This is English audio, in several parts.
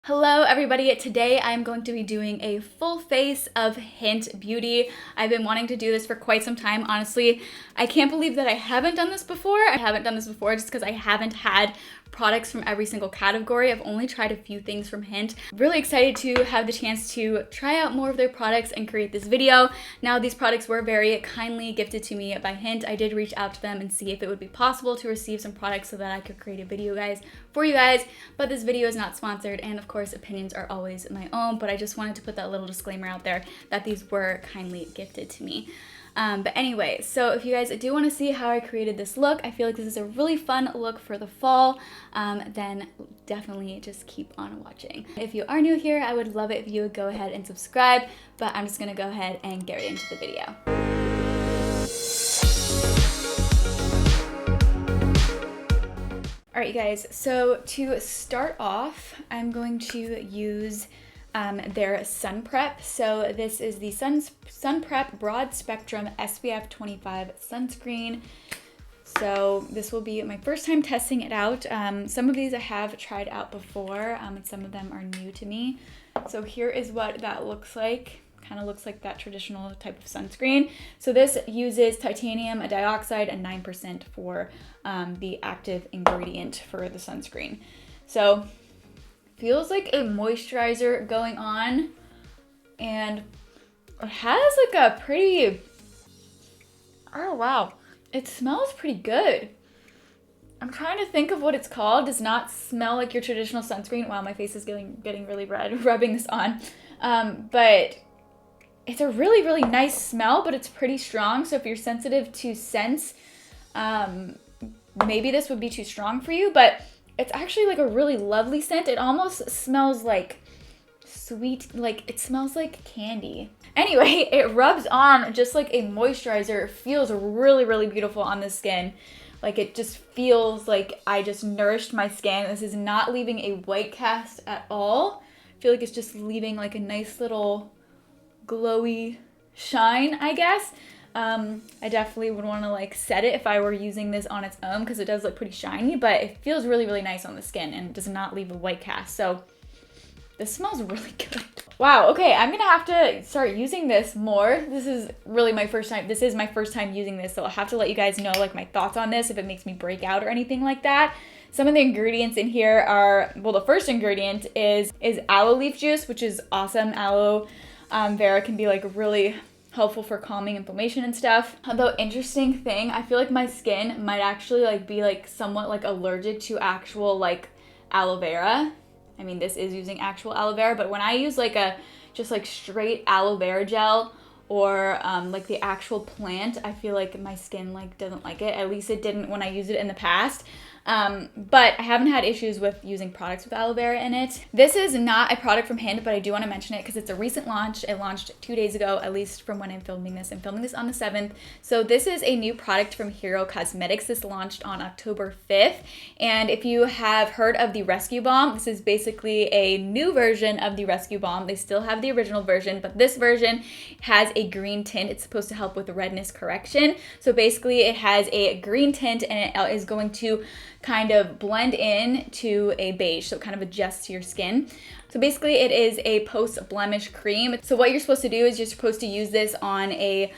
Hello everybody, today I'm going to be doing a full face of Hynt Beauty. I've been wanting to do this for quite some time, honestly. I can't believe that I haven't done this before. I haven't done this before just because I haven't had products from every single category. I've only tried a few things from Hynt. Really excited to have the chance to try out more of their products and create this video. Now, these products were very kindly gifted to me by Hynt. I did reach out to them and see if it would be possible to receive some products so that I could create a video for you guys, but this video is not sponsored, and of course opinions are always my own, but I just wanted to put that little disclaimer out there that these were kindly gifted to me. But anyway, so if you guys do want to see how I created this look, I feel like this is a really fun look for the fall, then definitely just keep on watching. If you are new here, I would love it if you would go ahead and subscribe, but I'm just gonna go ahead and get right into the video. Alright, you guys, so to start off, I'm going to use their Sun Prep. So this is the Sun Prep Broad Spectrum SPF 25 sunscreen. So this will be my first time testing it out. Some of these I have tried out before, and some of them are new to me. So here is what that looks like. Kind of looks like that traditional type of sunscreen. So this uses titanium dioxide and 9% for the active ingredient for the sunscreen. So feels like a moisturizer going on, and it has like a pretty, oh wow, it smells pretty good. I'm trying to think of what it's called. It does not smell like your traditional sunscreen. Wow, my face is getting really red rubbing this on. But it's a really, really nice smell, but it's pretty strong. So if you're sensitive to scents, maybe this would be too strong for you, but it's actually like a really lovely scent. It almost smells like sweet, like it smells like candy. Anyway, it rubs on just like a moisturizer. It feels really, really beautiful on the skin. Like it just feels like I just nourished my skin. This is not leaving a white cast at all. I feel like it's just leaving like a nice little glowy shine, I guess. I definitely would want to like set it if I were using this on its own because it does look pretty shiny, but it feels really, really nice on the skin and does not leave a white cast. So this smells really good. Wow, okay, I'm gonna have to start using this more. This is really my first time. This is my first time using this, so I'll have to let you guys know like my thoughts on this if it makes me break out or anything like that. Some of the ingredients in here are, well, the first ingredient is aloe leaf juice, which is awesome. Aloe vera can be like really helpful for calming inflammation and stuff. Although interesting thing, I feel like my skin might actually like be like somewhat like allergic to actual like aloe vera. I mean, this is using actual aloe vera, but when I use like a just like straight aloe vera gel or like the actual plant, I feel like my skin like doesn't like it. At least it didn't when I used it in the past. But I haven't had issues with using products with aloe vera in it. This is not a product from Hynt, but I do want to mention it because it's a recent launch. It launched 2 days ago, at least from when I'm filming this. I'm filming this on the 7th. So this is a new product from Hero Cosmetics. This launched on October 5th. And if you have heard of the Rescue Balm, this is basically a new version of the Rescue Balm. They still have the original version, but this version has a green tint. It's supposed to help with redness correction. So basically it has a green tint and it is going to kind of blend in to a beige, so it kind of adjusts to your skin. So basically it is a post-blemish cream. So what you're supposed to do is you're supposed to use this on a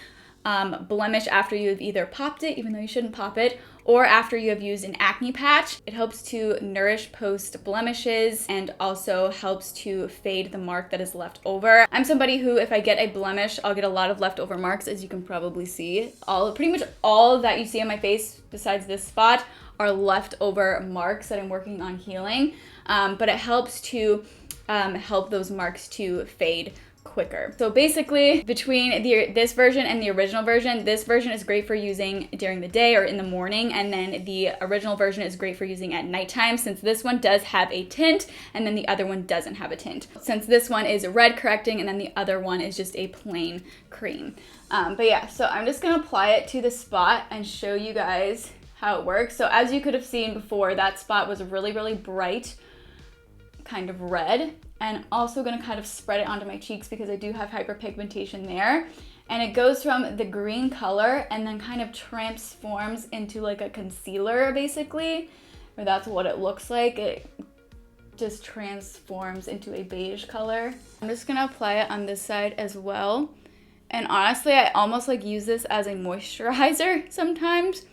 blemish after you've either popped it, even though you shouldn't pop it, or after you have used an acne patch. It helps to nourish post blemishes and also helps to fade the mark that is left over. I'm somebody who, if I get a blemish, I'll get a lot of leftover marks, as you can probably see. Pretty much all that you see on my face, besides this spot, are leftover marks that I'm working on healing. But it helps to help those marks to fade quicker. So basically, between this version and the original version, this version is great for using during the day or in the morning, and then the original version is great for using at nighttime, since this one does have a tint and then the other one doesn't have a tint. Since this one is red correcting and then the other one is just a plain cream. But yeah, so I'm just gonna apply it to the spot and show you guys how it works. So as you could have seen before, that spot was really, really bright, kind of red. And also gonna kind of spread it onto my cheeks because I do have hyperpigmentation there. And it goes from the green color and then kind of transforms into like a concealer basically, or that's what it looks like. It just transforms into a beige color. I'm just gonna apply it on this side as well. And honestly, I almost like use this as a moisturizer sometimes.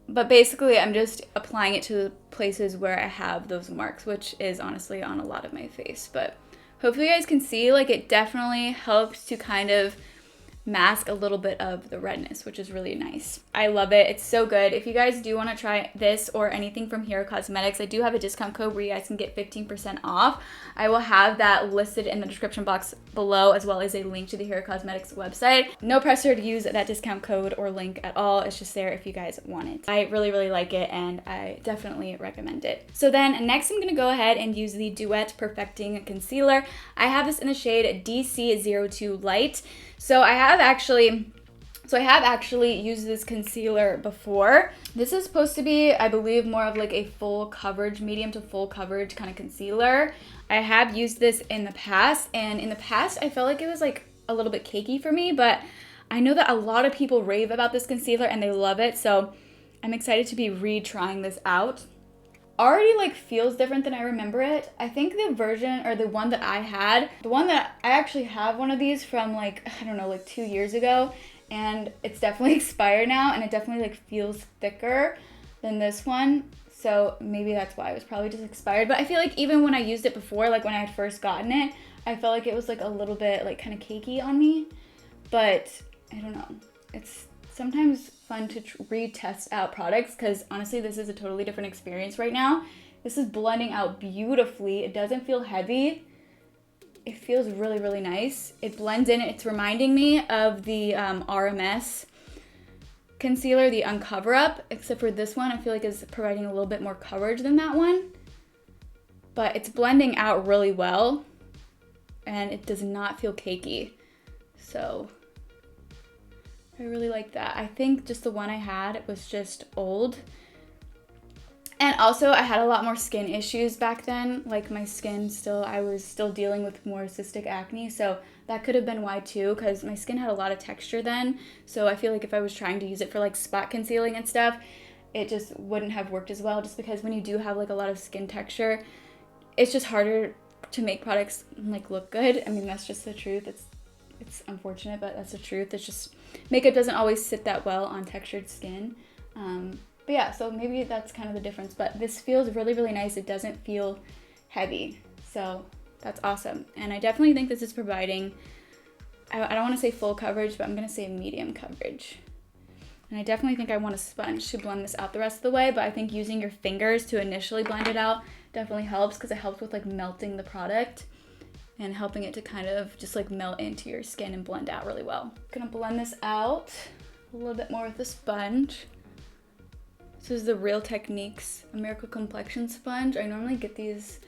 But basically, I'm just applying it to the places where I have those marks, which is honestly on a lot of my face. But hopefully you guys can see, like, it definitely helps to kind of mask a little bit of the redness, which is really nice. I love it. It's so good. If you guys do want to try this or anything from Hero Cosmetics, I do have a discount code where you guys can get 15% off. I will have that listed in the description box below, as well as a link to the Hero Cosmetics website. No pressure to use that discount code or link at all. It's just there if you guys want it. I really, really like it, and I definitely recommend it. So then next I'm gonna go ahead and use the Duet Perfecting Concealer. I have this in the shade DC02 Light. So I have actually used this concealer before. This is supposed to be, I believe, more of like a full coverage, medium to full coverage kind of concealer. I have used this in the past, and in the past I felt like it was like a little bit cakey for me, but I know that a lot of people rave about this concealer and they love it, so I'm excited to be retrying this out. Already like feels different than I remember it. I think the version, or the one that I had, the one that I actually have one of these from like, I don't know, like 2 years ago, and it's definitely expired now, and it definitely like feels thicker than this one. So maybe that's why it was probably just expired. But I feel like even when I used it before, like when I had first gotten it, I felt like it was like a little bit like kind of cakey on me. But I don't know. It's sometimes fun to retest out products, because honestly this is a totally different experience right now. This is blending out beautifully. It doesn't feel heavy. It feels really, really nice. It blends in. It's reminding me of the RMS concealer, the Uncover Up, except for this one I feel like is providing a little bit more coverage than that one. But it's blending out really well, and it does not feel cakey. So I really like that. I think just the one I had was just old. And also I had a lot more skin issues back then. Like my skin I was still dealing with more cystic acne. So that could have been why too, because my skin had a lot of texture then. So I feel like if I was trying to use it for like spot concealing and stuff, it just wouldn't have worked as well, just because when you do have like a lot of skin texture, it's just harder to make products like look good. I mean, that's just the truth. It's unfortunate, but that's the truth. It's just makeup doesn't always sit that well on textured skin. But yeah, so maybe that's kind of the difference. But this feels really, really nice. It doesn't feel heavy. So that's awesome. And I definitely think this is providing, I don't want to say full coverage, but I'm going to say medium coverage. And I definitely think I want a sponge to blend this out the rest of the way. But I think using your fingers to initially blend it out definitely helps, because it helps with like melting the product and helping it to kind of just like melt into your skin and blend out really well. I'm gonna blend this out a little bit more with the sponge. This is the Real Techniques Miracle Complexion Sponge. I normally get these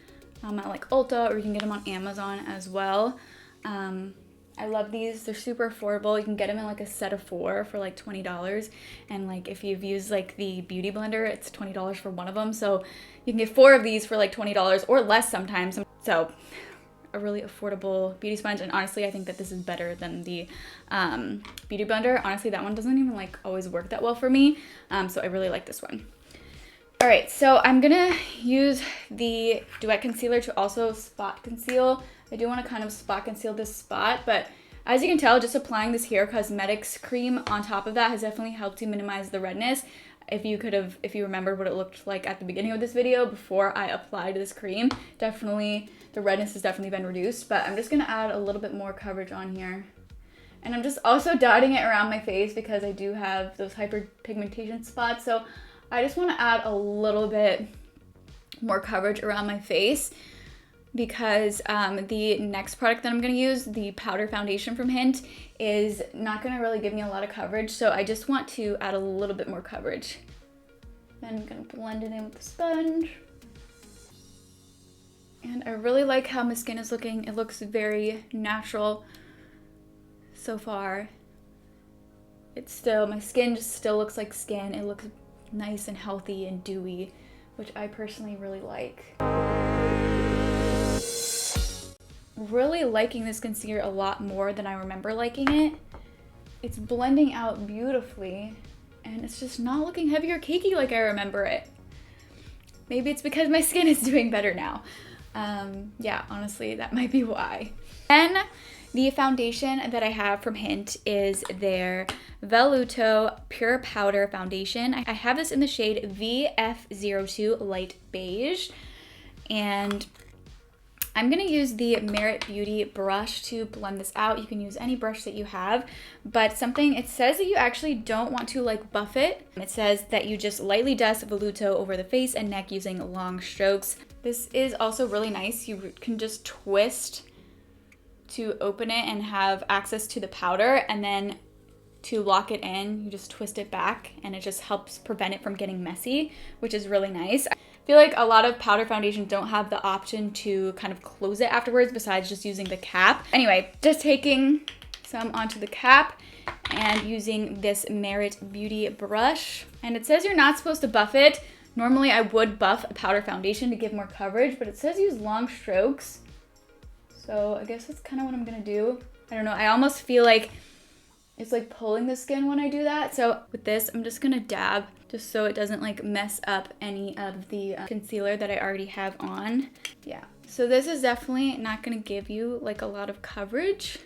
at like Ulta, or you can get them on Amazon as well. I love these. They're super affordable. You can get them in like a set of 4 for like $20. And like if you've used like the Beauty Blender, it's $20 for one of them. So you can get 4 of these for like $20 or less sometimes. So a really affordable beauty sponge, and honestly I think that this is better than the Beauty Blender. Honestly, that one doesn't even like always work that well for me, so I really like this one. All right, so I'm gonna use the Duet Concealer to also spot conceal. I do want to kind of spot conceal this spot, but as you can tell, just applying this Hero Cosmetics cream on top of that has definitely helped to minimize the redness. If you remembered what it looked like at the beginning of this video before I applied this cream, definitely the redness has definitely been reduced. But I'm just gonna add a little bit more coverage on here. And I'm just also dotting it around my face because I do have those hyperpigmentation spots. So I just wanna add a little bit more coverage around my face, because the next product that I'm gonna use, the powder foundation from Hynt, is not gonna really give me a lot of coverage. So I just want to add a little bit more coverage. Then I'm gonna blend it in with the sponge. And I really like how my skin is looking. It looks very natural so far. My skin just still looks like skin. It looks nice and healthy and dewy, which I personally really like. Really liking this concealer a lot more than I remember liking it. It's blending out beautifully, and it's just not looking heavy or cakey like I remember it. Maybe it's because my skin is doing better now. Yeah, honestly, that might be why. Then the foundation that I have from Hynt is their Velluto Pure Powder Foundation. I have this in the shade VF02 Light Beige. And I'm gonna use the Merit Beauty brush to blend this out. You can use any brush that you have, but it says that you actually don't want to like buff it. It says that you just lightly dust velluto over the face and neck using long strokes. This is also really nice. You can just twist to open it and have access to the powder, and then to lock it in, you just twist it back, and it just helps prevent it from getting messy, which is really nice. I feel like a lot of powder foundations don't have the option to kind of close it afterwards besides just using the cap. Anyway, just taking some onto the cap and using this Merit Beauty brush. And it says you're not supposed to buff it. Normally I would buff a powder foundation to give more coverage, but it says use long strokes. So I guess that's kind of what I'm gonna do. I don't know, I almost feel like it's like pulling the skin when I do that. So with this, I'm just gonna dab just so it doesn't like mess up any of the concealer that I already have on. Yeah, so this is definitely not gonna give you like a lot of coverage,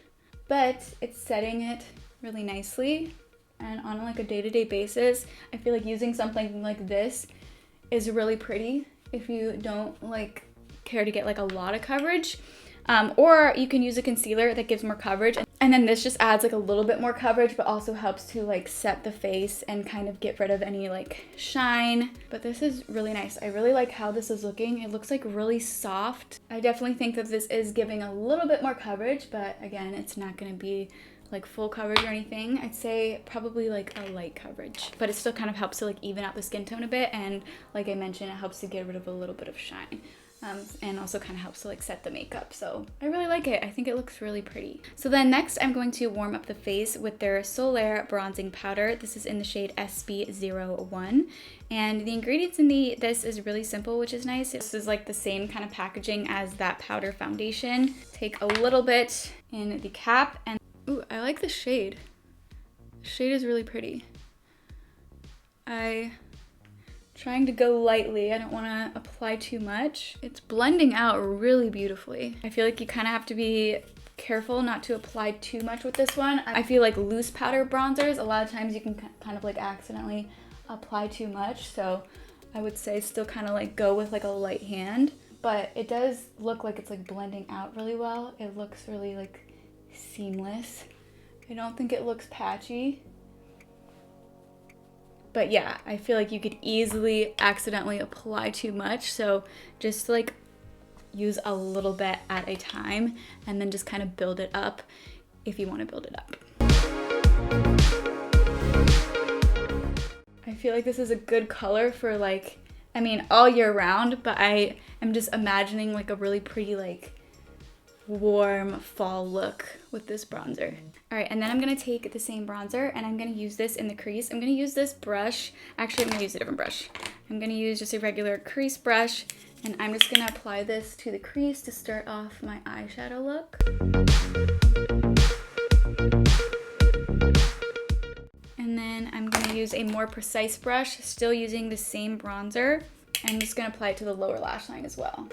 but it's setting it really nicely. And on like a day-to-day basis, I feel like using something like this is really pretty if you don't like care to get like a lot of coverage. Or you can use a concealer that gives more coverage, and then this just adds like a little bit more coverage, but also helps to like set the face and kind of get rid of any like shine. But this is really nice. I really like how this is looking. It looks like really soft. I definitely think that this is giving a little bit more coverage, but again, it's not gonna be like full coverage or anything. I'd say probably like a light coverage, but it still kind of helps to like even out the skin tone a bit, and like I mentioned, it helps to get rid of a little bit of shine. And also kind of helps to like set the makeup. So I really like it. I think it looks really pretty. So then next I'm going to warm up the face with their Solare bronzing powder. This is in the shade SB01, and the ingredients in this is really simple, which is nice. This is like the same kind of packaging as that powder foundation. Take a little bit in the cap, and ooh, I like the shade. The shade is really pretty. Trying to go lightly. I don't want to apply too much. It's blending out really beautifully. I feel like you kind of have to be careful not to apply too much with this one. I feel like loose powder bronzers, a lot of times you can kind of like accidentally apply too much. So I would say still kind of like go with like a light hand, but it does look like it's like blending out really well. It looks really like seamless. I don't think it looks patchy. But yeah, I feel like you could easily accidentally apply too much. So just like use a little bit at a time and then just kind of build it up if you want to build it up. I feel like this is a good color for like, I mean, all year round, but I am just imagining like a really pretty like warm fall look with this bronzer. All right, and then I'm gonna take the same bronzer and I'm gonna use this in the crease. I'm gonna use this brush. Actually, I'm gonna use a different brush. I'm gonna use just a regular crease brush, and I'm just gonna apply this to the crease to start off my eyeshadow look. And then I'm gonna use a more precise brush, still using the same bronzer. I'm just gonna apply it to the lower lash line as well.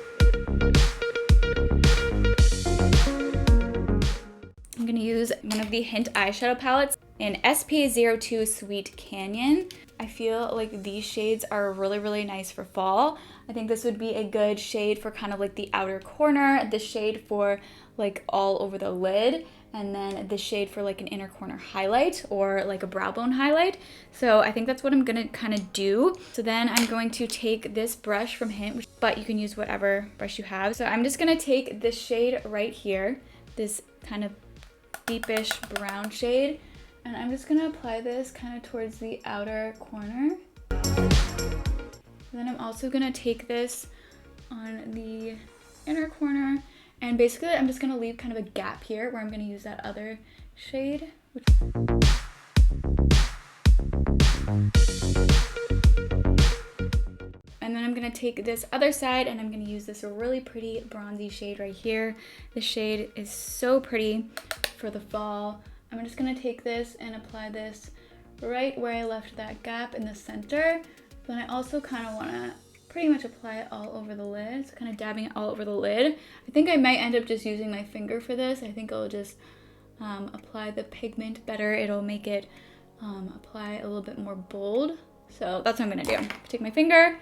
I'm gonna use one of the Hynt eyeshadow palettes in SP02 Sweet Canyon. I feel like these shades are really, really nice for fall. I think this would be a good shade for kind of like the outer corner, the shade for like all over the lid, and then the shade for like an inner corner highlight or like a brow bone highlight. So I think that's what I'm gonna kind of do. So then I'm going to take this brush from Hynt, but you can use whatever brush you have. So I'm just gonna take this shade right here, this kind of deepish brown shade, and I'm just gonna apply this kind of towards the outer corner. And then I'm also gonna take this on the inner corner, and basically I'm just gonna leave kind of a gap here where I'm gonna use that other shade. And then I'm gonna take this other side and I'm gonna use this really pretty bronzy shade right here. The shade is so pretty for the fall. I'm just gonna take this and apply this right where I left that gap in the center. Then I also kind of wanna pretty much apply it all over the lid. So kind of dabbing it all over the lid. I think I might end up just using my finger for this. I think I'll just apply the pigment better. It'll make it apply a little bit more bold. So that's what I'm gonna do. Take my finger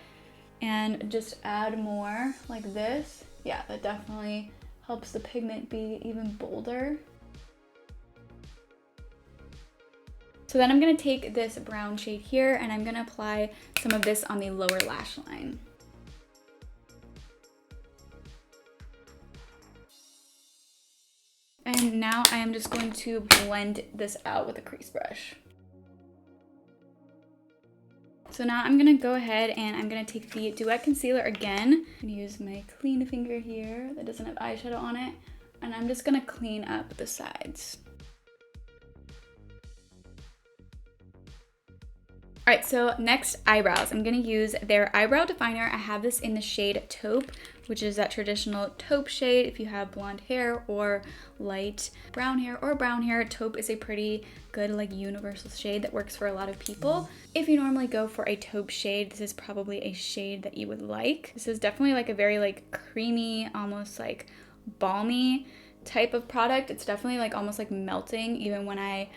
and just add more like this. Yeah, that definitely helps the pigment be even bolder. So then I'm gonna take this brown shade here and I'm gonna apply some of this on the lower lash line. And now I am just going to blend this out with a crease brush. So now I'm gonna go ahead and I'm gonna take the Duet Concealer again. I'm gonna use my clean finger here that doesn't have eyeshadow on it. And I'm just gonna clean up the sides. All right, so next, eyebrows. I'm gonna use their eyebrow definer. I have this in the shade Taupe, which is that traditional taupe shade. If you have blonde hair or light brown hair or brown hair, taupe is a pretty good like universal shade that works for a lot of people. If you normally go for a taupe shade, this is probably a shade that you would like. This is definitely like a very like creamy, almost like balmy type of product. It's definitely like almost like melting even when I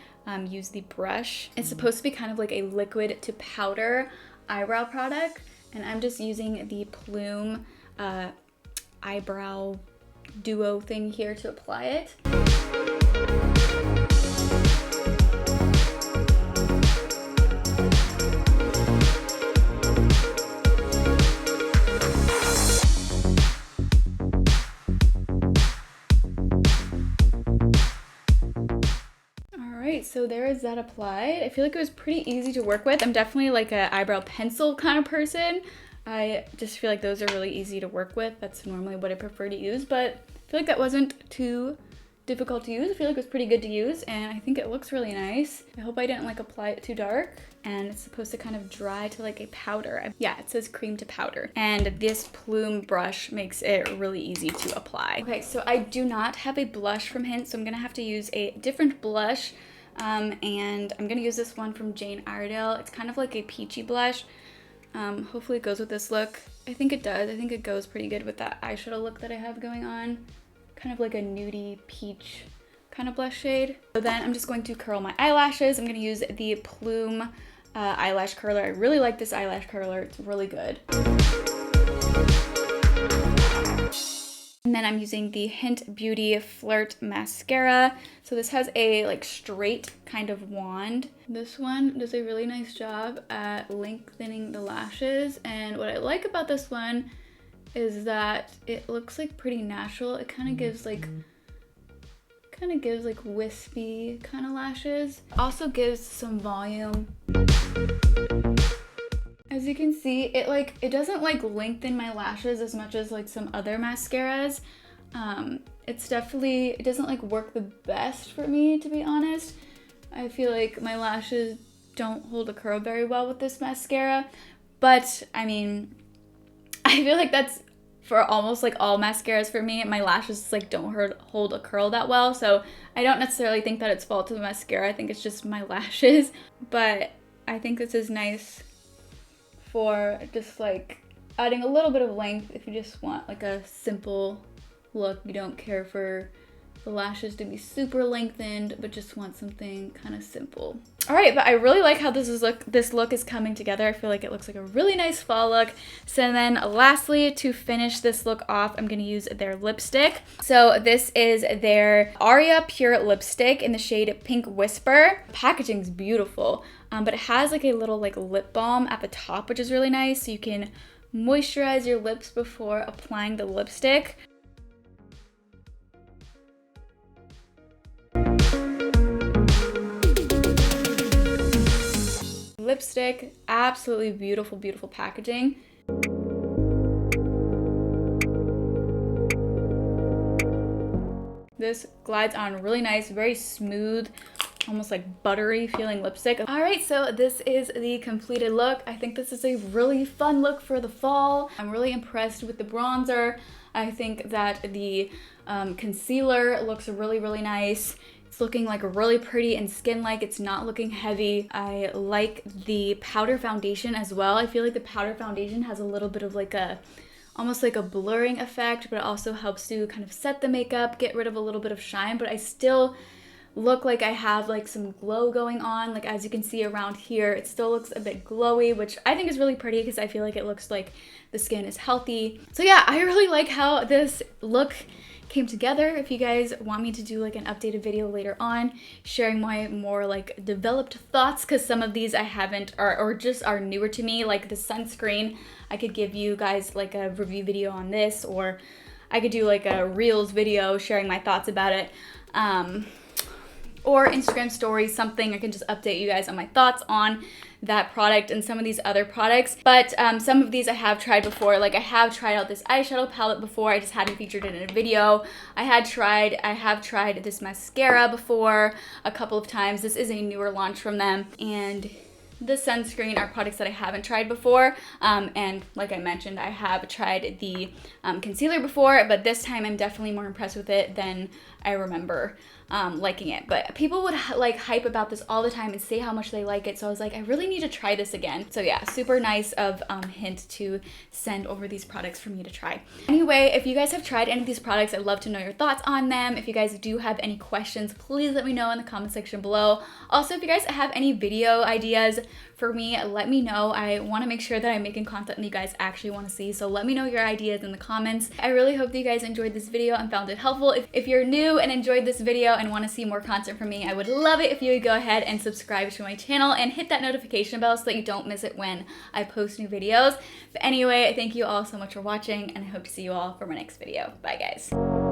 use the brush. It's supposed to be kind of like a liquid to powder eyebrow product, and I'm just using the Plume eyebrow duo thing here to apply it. So there is that applied. I feel like it was pretty easy to work with. I'm definitely like an eyebrow pencil kind of person. I just feel like those are really easy to work with. That's normally what I prefer to use, but I feel like that wasn't too difficult to use. I feel like it was pretty good to use, and I think it looks really nice. I hope I didn't like apply it too dark, and it's supposed to kind of dry to like a powder. Yeah, it says cream to powder, and this Plume brush makes it really easy to apply. Okay, so I do not have a blush from Hynt, so I'm gonna have to use a different blush. And I'm gonna use this one from Jane Iredale. It's kind of like a peachy blush. Hopefully it goes with this look. I think it does. I think it goes pretty good with that eyeshadow look that I have going on. Kind of like a nudie peach kind of blush shade. So then I'm just going to curl my eyelashes. I'm gonna use the Plume eyelash curler. I really like this eyelash curler. It's really good. And then I'm using the Hynt Beauty Flirt Mascara. So this has a like straight kind of wand. This one does a really nice job at lengthening the lashes. And what I like about this one is that it looks like pretty natural. It kind of gives like wispy kind of lashes. Also gives some volume. As you can see, it doesn't like lengthen my lashes as much as like some other mascaras. It doesn't like work the best for me, to be honest. I feel like my lashes don't hold a curl very well with this mascara, but I mean, I feel like that's for almost like all mascaras for me. My lashes like don't hold a curl that well, so I don't necessarily think that it's fault of the mascara. I think it's just my lashes, but I think this is nice for just like adding a little bit of length if you just want like a simple look. You don't care for the lashes to be super lengthened, but just want something kind of simple. All right, but I really like how this look is coming together. I feel like it looks like a really nice fall look. So then lastly, to finish this look off, I'm gonna use their lipstick. So this is their Aria Pure Lipstick in the shade Pink Whisper. Packaging's beautiful, but it has like a little like lip balm at the top, which is really nice. So you can moisturize your lips before applying the lipstick. Lipstick, absolutely beautiful, beautiful packaging. This glides on really nice, very smooth, almost like buttery feeling lipstick. All right, so this is the completed look. I think this is a really fun look for the fall. I'm really impressed with the bronzer. I think that the concealer looks really, really nice. It's looking like really pretty and skin-like. It's not looking heavy. I like the powder foundation as well. I feel like the powder foundation has a little bit of like a, almost like a blurring effect, but it also helps to kind of set the makeup, get rid of a little bit of shine, but I still look like I have like some glow going on. Like as you can see around here, it still looks a bit glowy, which I think is really pretty because I feel like it looks like the skin is healthy. So yeah, I really like how this look came together. If you guys want me to do like an updated video later on sharing my more like developed thoughts, because some of these I haven't or just are newer to me, like the sunscreen, I could give you guys like a review video on this, or I could do like a reels video sharing my thoughts about it, or Instagram stories, something I can just update you guys on my thoughts on that product and some of these other products. But some of these I have tried before. Like I have tried out this eyeshadow palette before, I just hadn't featured it in a video. I have tried this mascara before a couple of times. This is a newer launch from them. And the sunscreen are products that I haven't tried before, and like I mentioned, I have tried the concealer before, but this time I'm definitely more impressed with it than I remember liking it. But people would like hype about this all the time and say how much they like it, so I was like, I really need to try this again. So yeah, super nice of Hynt to send over these products for me to try. Anyway, if you guys have tried any of these products, I'd love to know your thoughts on them. If you guys do have any questions, please let me know in the comment section below. Also, if you guys have any video ideas for me, let me know. I want to make sure that I'm making content that you guys actually want to see, so let me know your ideas in the comments. I really hope that you guys enjoyed this video and found it helpful. If you're new and enjoyed this video and want to see more content from me, I would love it if you would go ahead and subscribe to my channel and hit that notification bell so that you don't miss it when I post new videos. But anyway, thank you all so much for watching, and I hope to see you all for my next video. Bye guys.